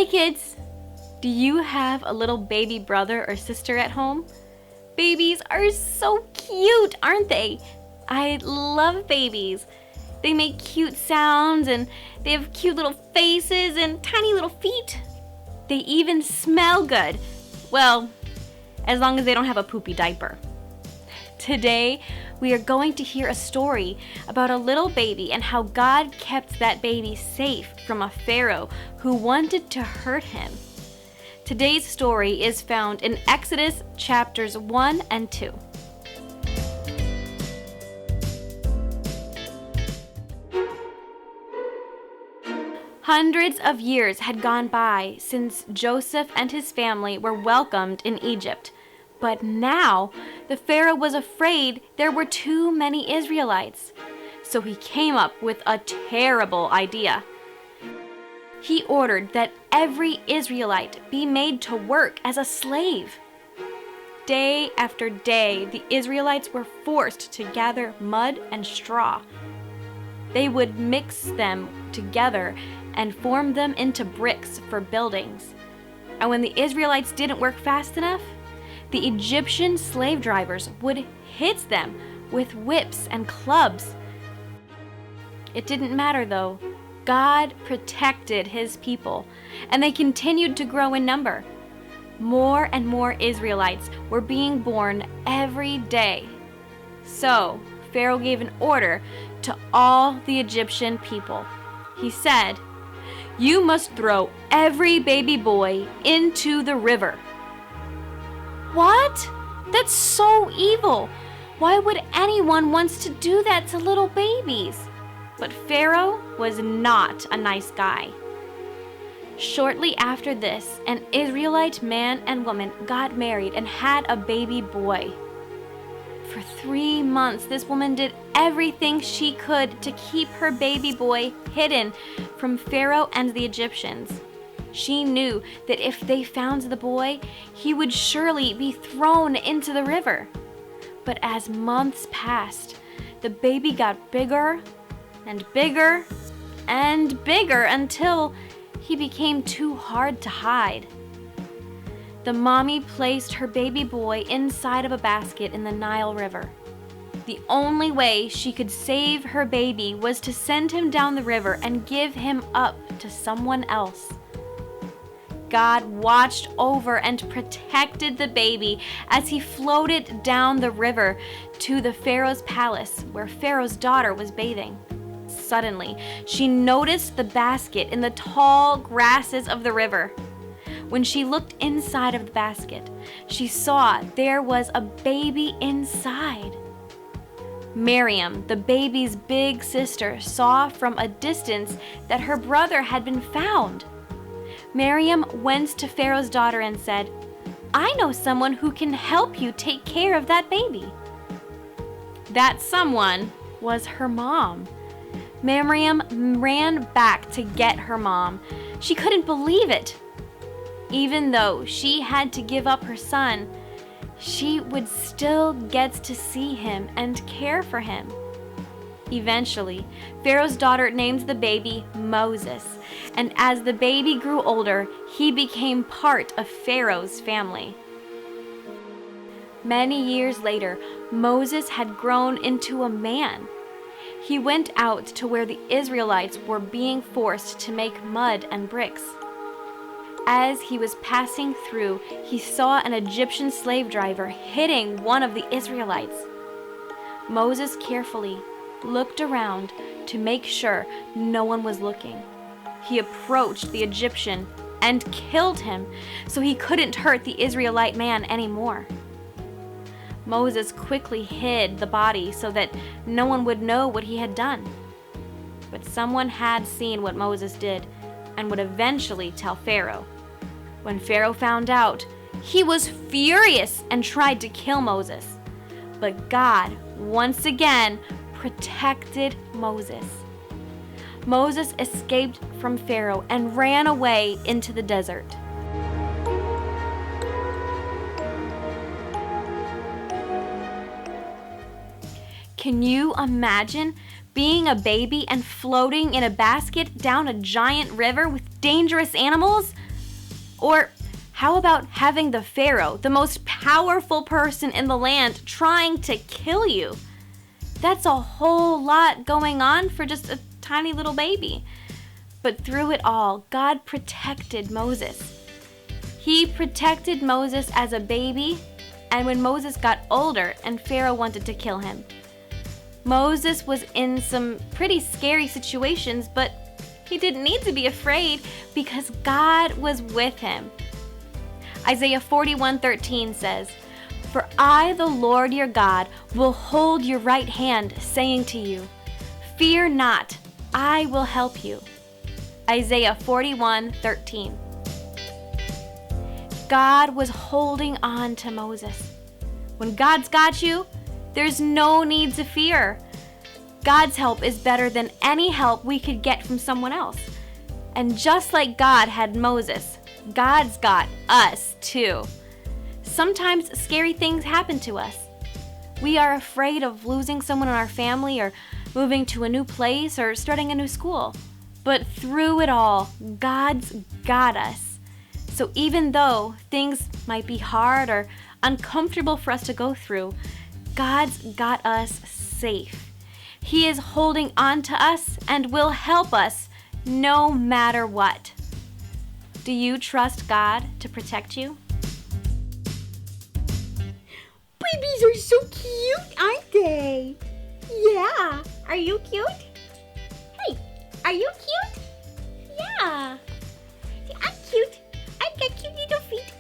Hey kids! Do you have a little baby brother or sister at home? Babies are so cute, aren't they? I love babies. They make cute sounds and they have cute little faces and tiny little feet. They even smell good. Well, as long as they don't have a poopy diaper. Today, we are going to hear a story about a little baby and how God kept that baby safe from a Pharaoh who wanted to hurt him. Today's story is found in Exodus chapters 1 and 2. Hundreds of years had gone by since Joseph and his family were welcomed in Egypt. But now, the Pharaoh was afraid there were too many Israelites. So he came up with a terrible idea. He ordered that every Israelite be made to work as a slave. Day after day, the Israelites were forced to gather mud and straw. They would mix them together and form them into bricks for buildings. And when the Israelites didn't work fast enough, the Egyptian slave drivers would hit them with whips and clubs. It didn't matter though. God protected his people, and they continued to grow in number. More and more Israelites were being born every day. So Pharaoh gave an order to all the Egyptian people. He said, "You must throw every baby boy into the river." What? That's so evil. Why would anyone want to do that to little babies? But Pharaoh was not a nice guy. Shortly after this, an Israelite man and woman got married and had a baby boy. For 3 months, this woman did everything she could to keep her baby boy hidden from Pharaoh and the Egyptians. She knew that if they found the boy, he would surely be thrown into the river. But as months passed, the baby got bigger and bigger and bigger until he became too hard to hide. The mommy placed her baby boy inside of a basket in the Nile River. The only way she could save her baby was to send him down the river and give him up to someone else. God watched over and protected the baby as he floated down the river to the Pharaoh's palace where Pharaoh's daughter was bathing. Suddenly, she noticed the basket in the tall grasses of the river. When she looked inside of the basket, she saw there was a baby inside. Miriam, the baby's big sister, saw from a distance that her brother had been found. Miriam went to Pharaoh's daughter and said, "I know someone who can help you take care of that baby." That someone was her mom. Miriam ran back to get her mom. She couldn't believe it. Even though she had to give up her son, she would still get to see him and care for him. Eventually, Pharaoh's daughter named the baby Moses, and as the baby grew older, he became part of Pharaoh's family. Many years later, Moses had grown into a man. He went out to where the Israelites were being forced to make mud and bricks. As he was passing through, he saw an Egyptian slave driver hitting one of the Israelites. Moses carefully looked around to make sure no one was looking. He approached the Egyptian and killed him so he couldn't hurt the Israelite man anymore. Moses quickly hid the body so that no one would know what he had done. But someone had seen what Moses did and would eventually tell Pharaoh. When Pharaoh found out, he was furious and tried to kill Moses. But God, once again, protected Moses. Moses escaped from Pharaoh and ran away into the desert. Can you imagine being a baby and floating in a basket down a giant river with dangerous animals? Or how about having the Pharaoh, the most powerful person in the land, trying to kill you? That's a whole lot going on for just a tiny little baby. But through it all, God protected Moses. He protected Moses as a baby, and when Moses got older and Pharaoh wanted to kill him. Moses was in some pretty scary situations, but he didn't need to be afraid because God was with him. Isaiah 41:13 says, "For I, the Lord your God, will hold your right hand, saying to you, 'Fear not, I will help you.'" Isaiah 41:13. God was holding on to Moses. When God's got you, there's no need to fear. God's help is better than any help we could get from someone else. And just like God had Moses, God's got us too. Sometimes scary things happen to us. We are afraid of losing someone in our family or moving to a new place or starting a new school. But through it all, God's got us. So even though things might be hard or uncomfortable for us to go through, God's got us safe. He is holding on to us and will help us no matter what. Do you trust God to protect you? Babies are so cute, aren't they? Yeah. Are you cute? Hey, are you cute? Yeah. I'm cute. I've got cute little feet.